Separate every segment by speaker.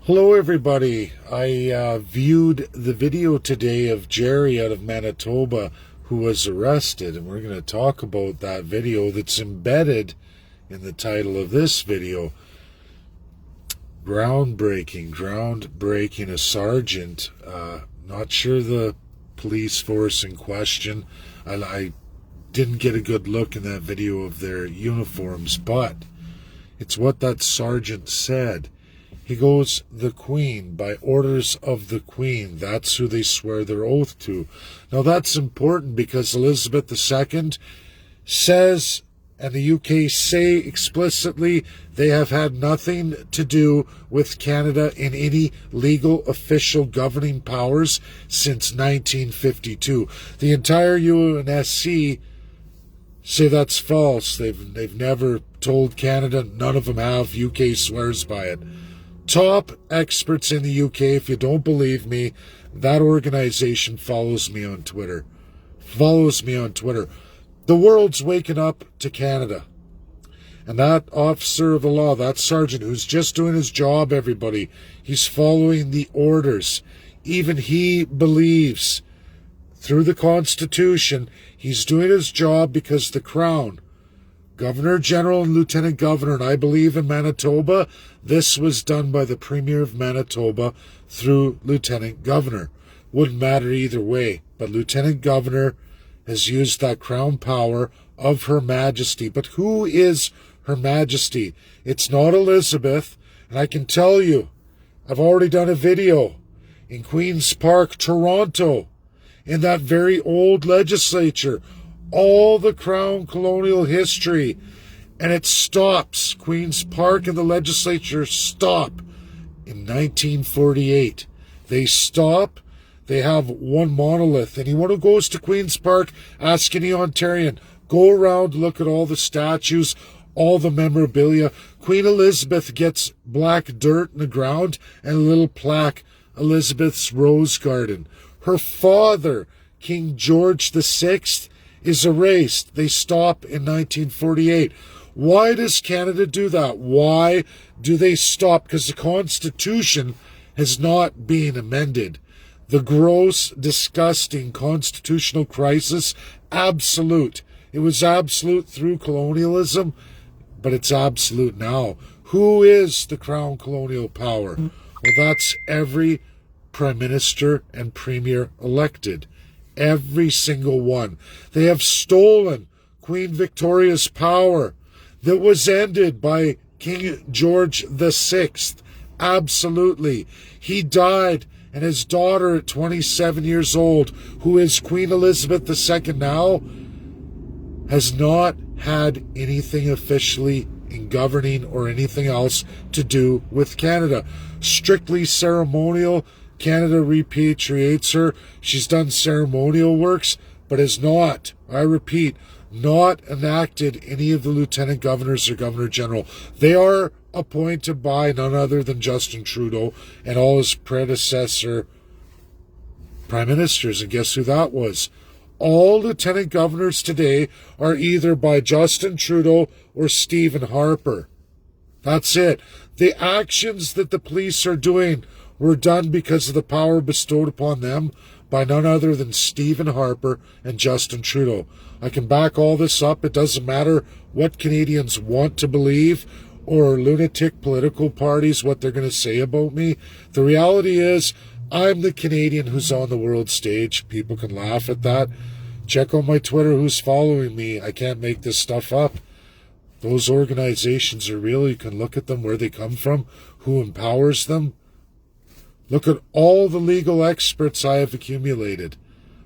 Speaker 1: Hello everybody. I viewed the video today of Jerry out of Manitoba who was arrested, and we're going to talk about that video that's embedded in the title of this video. Groundbreaking. A sergeant, not sure the police force in question. I didn't get a good look in that video of their uniforms, but it's what that sergeant said. He goes, "The Queen, by orders of the Queen." That's who they swear their oath to. Now that's important because Elizabeth II says, and the UK say explicitly, they have had nothing to do with Canada in any legal official governing powers since 1952. The entire UNSC say that's false. They've never told Canada. None of them have. UK swears by it. Top experts in the UK, if you don't believe me, that organization follows me on Twitter. The world's waking up to Canada. And that officer of the law, that sergeant who's just doing his job, everybody, he's following the orders. Even he believes through the Constitution he's doing his job because the Crown, Governor General and Lieutenant Governor, and I believe in Manitoba, this was done by the Premier of Manitoba through Lieutenant Governor. Wouldn't matter either way, but Lieutenant Governor has used that crown power of Her Majesty. But who is Her Majesty? It's not Elizabeth, and I can tell you, I've already done a video in Queen's Park, Toronto, in that very old legislature, all the Crown colonial history, and it stops. Queen's Park and the legislature stop in 1948. They stop. They have one monolith. Anyone who goes to Queen's Park, ask any Ontarian, go around, look at all the statues, all the memorabilia. Queen Elizabeth gets black dirt in the ground and a little plaque, Elizabeth's Rose Garden. Her father, King George VI, is erased. They stop in 1948. Why does Canada do that? Why do they stop? Because the Constitution has not been amended. The gross, disgusting constitutional crisis, absolute. It was absolute through colonialism, but it's absolute now. Who is the Crown colonial power? Well, that's every Prime Minister and Premier elected. Every single one. They have stolen Queen Victoria's power that was ended by King George VI. Absolutely. He died, and his daughter at 27 years old, who is Queen Elizabeth II now, has not had anything officially in governing or anything else to do with Canada. Strictly ceremonial. Canada repatriates her. She's done ceremonial works, but has not, I repeat, not enacted any of the lieutenant governors or governor general. They are appointed by none other than Justin Trudeau and all his predecessor prime ministers. And guess who that was? All lieutenant governors today are either by Justin Trudeau or Stephen Harper. That's it. The actions that the police are doing were done because of the power bestowed upon them by none other than Stephen Harper and Justin Trudeau. I can back all this up. It doesn't matter what Canadians want to believe or lunatic political parties, what they're going to say about me. The reality is, I'm the Canadian who's on the world stage. People can laugh at that. Check out my Twitter who's following me. I can't make this stuff up. Those organizations are real. You can look at them, where they come from, who empowers them. Look at all the legal experts I have accumulated.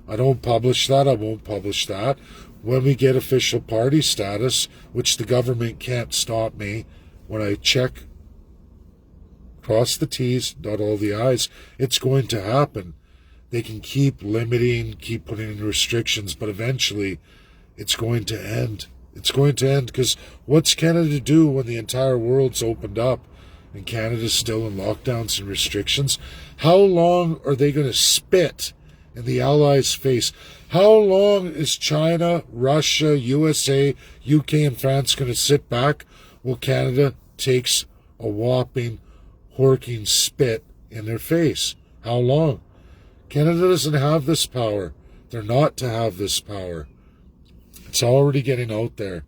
Speaker 1: I don't publish that. I won't publish that. When we get official party status, which the government can't stop me, when I check, cross the T's, dot all the I's, it's going to happen. They can keep limiting, keep putting in restrictions, but eventually it's going to end. It's going to end, because what's Canada do when the entire world's opened up and Canada's still in lockdowns and restrictions? How long are they going to spit in the Allies' face? How long is China, Russia, USA, UK, and France going to sit back while Canada takes a whopping horking spit in their face. How long? Canada doesn't have this power. They're not to have this power. It's already getting out there.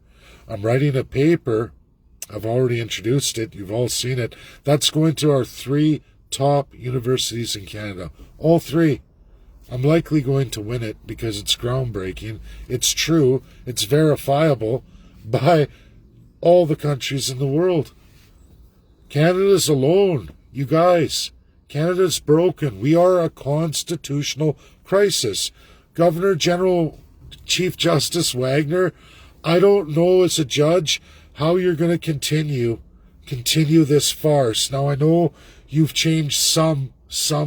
Speaker 1: I'm writing a paper. I've already introduced it. You've all seen it. That's going to our 3 top universities in Canada. All 3. I'm likely going to win it because it's groundbreaking. It's true. It's verifiable by all the countries in the world. Canada's alone. You guys, Canada's broken. We are a constitutional crisis. Governor General Chief Justice Wagner, I don't know as a judge how you're going to continue this farce. Now, I know you've changed some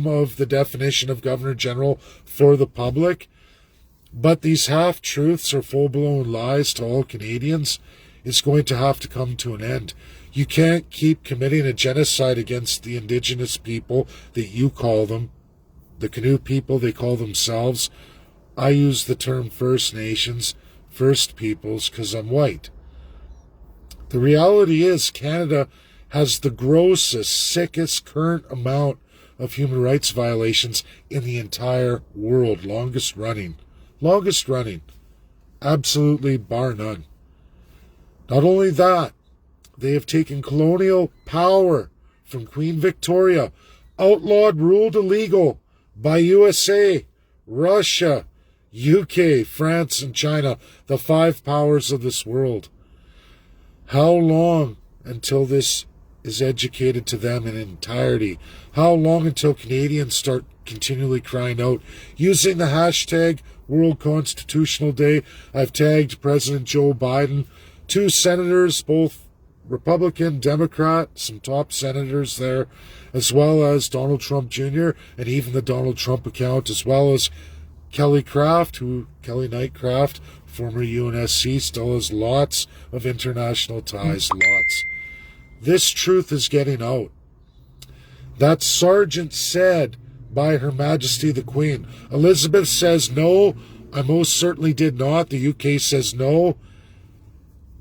Speaker 1: of the definition of Governor General for the public, but these half-truths or full-blown lies to all Canadians is going to have to come to an end. You can't keep committing a genocide against the Indigenous people that you call them, the Canoe people they call themselves. I use the term First Nations, First Peoples, because I'm white. The reality is Canada has the grossest, sickest current amount of human rights violations in the entire world. Longest running. Absolutely bar none. Not only that, they have taken colonial power from Queen Victoria, outlawed, ruled illegal by USA, Russia, UK, France, and China, the 5 powers of this world. How long until this is educated to them in entirety? How long until Canadians start continually crying out, using the hashtag World Constitutional Day? I've tagged President Joe Biden, 2 senators, both Republican, Democrat, some top senators there, as well as Donald Trump Jr., and even the Donald Trump account, as well as Kelly Nightcraft, former UNSC, still has lots of international ties, lots. This truth is getting out. That sergeant said by Her Majesty the Queen. Elizabeth says no, I most certainly did not. The UK says no,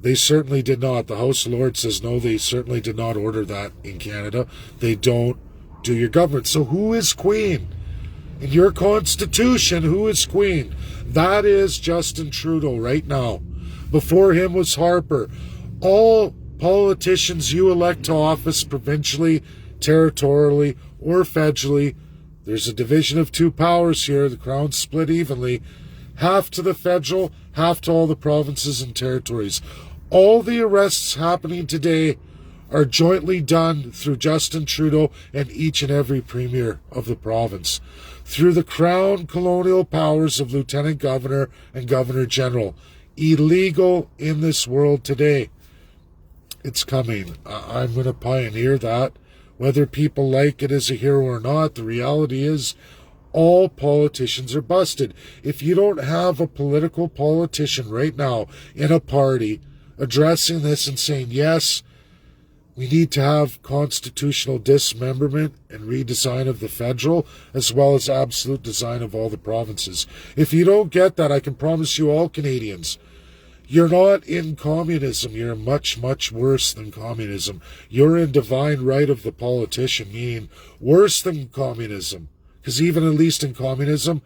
Speaker 1: they certainly did not. The House of Lords says no, they certainly did not order that in Canada. They don't do your government. So who is Queen? In your Constitution, who is Queen? That is Justin Trudeau right now. Before him was Harper. All politicians you elect to office provincially, territorially, or federally, there's a division of 2 powers here. The crown's split evenly. Half to the federal, half to all the provinces and territories. All the arrests happening today are jointly done through Justin Trudeau and each and every premier of the province, through the crown colonial powers of Lieutenant Governor and Governor General. Illegal in this world today. It's coming. I'm going to pioneer that. Whether people like it as a hero or not, the reality is all politicians are busted. If you don't have a political politician right now in a party addressing this and saying, yes, we need to have constitutional dismemberment and redesign of the federal, as well as absolute design of all the provinces. If you don't get that, I can promise you all Canadians, you're not in communism. You're much, much worse than communism. You're in divine right of the politician, meaning worse than communism. Because even at least in communism,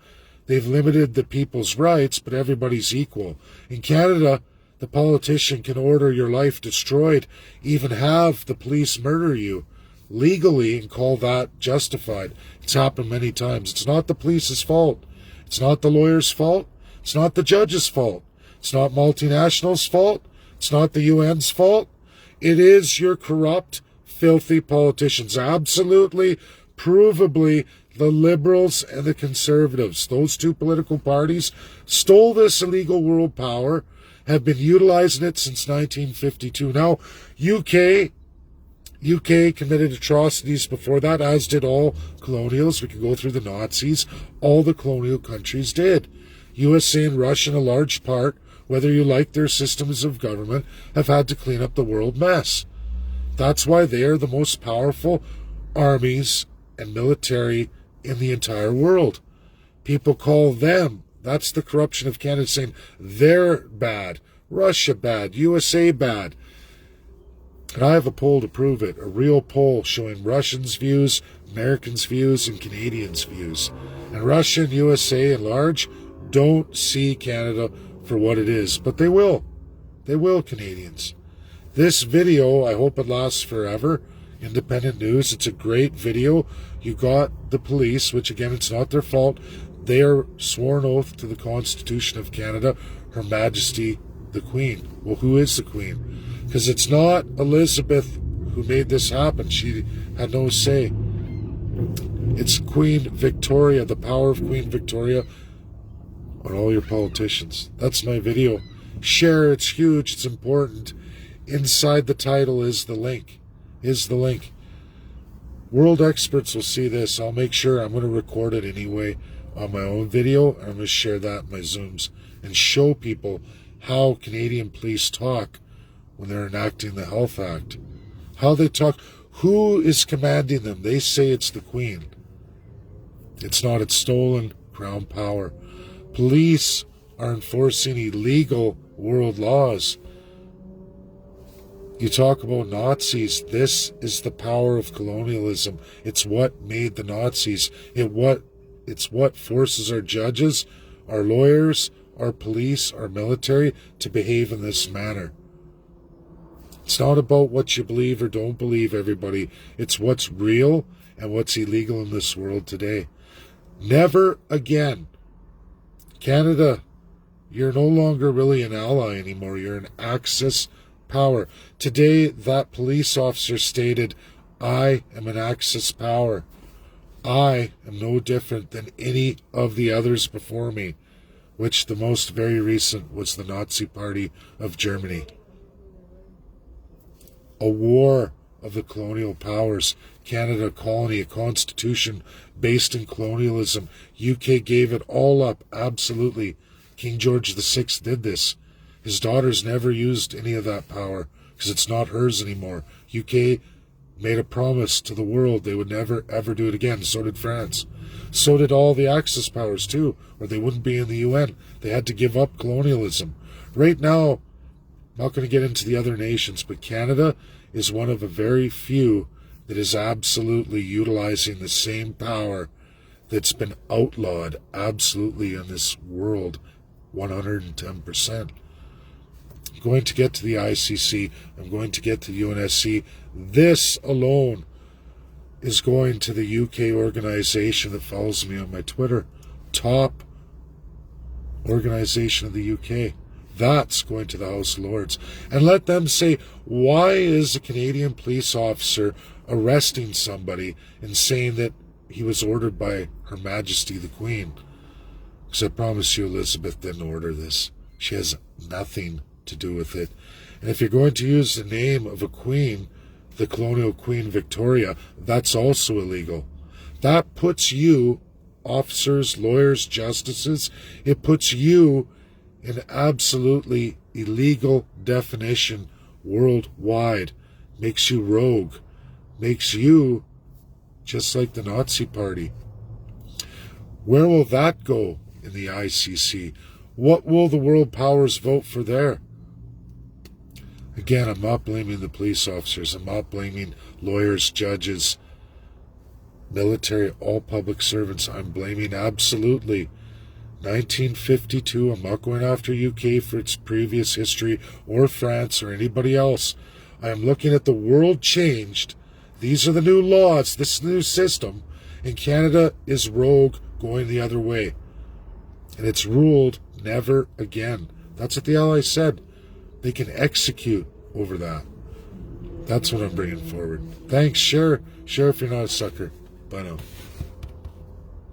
Speaker 1: they've limited the people's rights, but everybody's equal. In Canada, the politician can order your life destroyed, even have the police murder you legally and call that justified. It's happened many times. It's not the police's fault. It's not the lawyer's fault. It's not the judge's fault. It's not multinationals' fault. It's not the UN's fault. It is your corrupt, filthy politicians. Absolutely, provably, the Liberals and the Conservatives, those 2 political parties, stole this illegal world power, have been utilizing it since 1952. Now, UK committed atrocities before that, as did all colonials. We can go through the Nazis. All the colonial countries did. USA and Russia, in a large part, whether you like their systems of government, have had to clean up the world mess. That's why they are the most powerful armies and military in the entire world. People call them, that's the corruption of Canada, saying they're bad, Russia bad, USA bad. And I have a poll to prove it, a real poll showing Russians' views, Americans' views, and Canadians' views. And Russia and USA at large don't see Canada for what it is, but they will. They will, Canadians. This video, I hope it lasts forever. Independent news, it's a great video. You got the police, which again, it's not their fault. They are sworn oath to the Constitution of Canada, Her Majesty the Queen. Well, who is the Queen? Because it's not Elizabeth who made this happen. She had no say. It's Queen Victoria, the power of Queen Victoria on all your politicians. That's my video. Share, it's huge, it's important. Inside the title is the link. World experts will see this. I'll make sure I'm going to record it anyway on my own video. I'm going to share that in my Zooms and show people how Canadian police talk when they're enacting the Health Act. How they talk. Who is commanding them? They say it's the Queen. It's not. It's stolen crown power. Police are enforcing illegal world laws. You talk about Nazis. This is the power of colonialism. It's what made the Nazis. It's what forces our judges, our lawyers, our police, our military to behave in this manner. It's not about what you believe or don't believe, everybody. It's what's real and what's illegal in this world today. Never again. Canada, you're no longer really an ally anymore. You're an Axis power. Today, that police officer stated, I am an Axis power. I am no different than any of the others before me, which the most very recent was the Nazi Party of Germany. A war of the colonial powers. Canada, a colony, a constitution based in colonialism. UK gave it all up, absolutely. King George VI did this. His daughters never used any of that power because it's not hers anymore. UK made a promise to the world they would never, ever do it again. So did France. So did all the Axis powers too, or they wouldn't be in the UN. They had to give up colonialism. Right now, I'm not going to get into the other nations, but Canada is one of a very few that is absolutely utilizing the same power that's been outlawed absolutely in this world, 110%. I'm going to get to the ICC. I'm going to get to the UNSC. This alone is going to the UK organization that follows me on my Twitter. Top organization of the UK. That's going to the House of Lords. And let them say, why is a Canadian police officer arresting somebody and saying that he was ordered by Her Majesty the Queen? Because I promise you, Elizabeth didn't order this. She has nothing to do with it. And if you're going to use the name of a queen, the colonial Queen Victoria, that's also illegal. That puts you, officers, lawyers, justices, it puts you in absolutely illegal definition worldwide. Makes you rogue. Makes you just like the Nazi Party. Where will that go in the ICC? What will the world powers vote for there? Again, I'm not blaming the police officers. I'm not blaming lawyers, judges, military, all public servants. I'm blaming absolutely 1952. I'm not going after UK for its previous history or France or anybody else. I am looking at the world changed. These are the new laws, this new system, and Canada is rogue going the other way. And it's ruled never again. That's what the Allies said. They can execute over that. That's what I'm bringing forward. Thanks. Share if you're not a sucker. Bye now.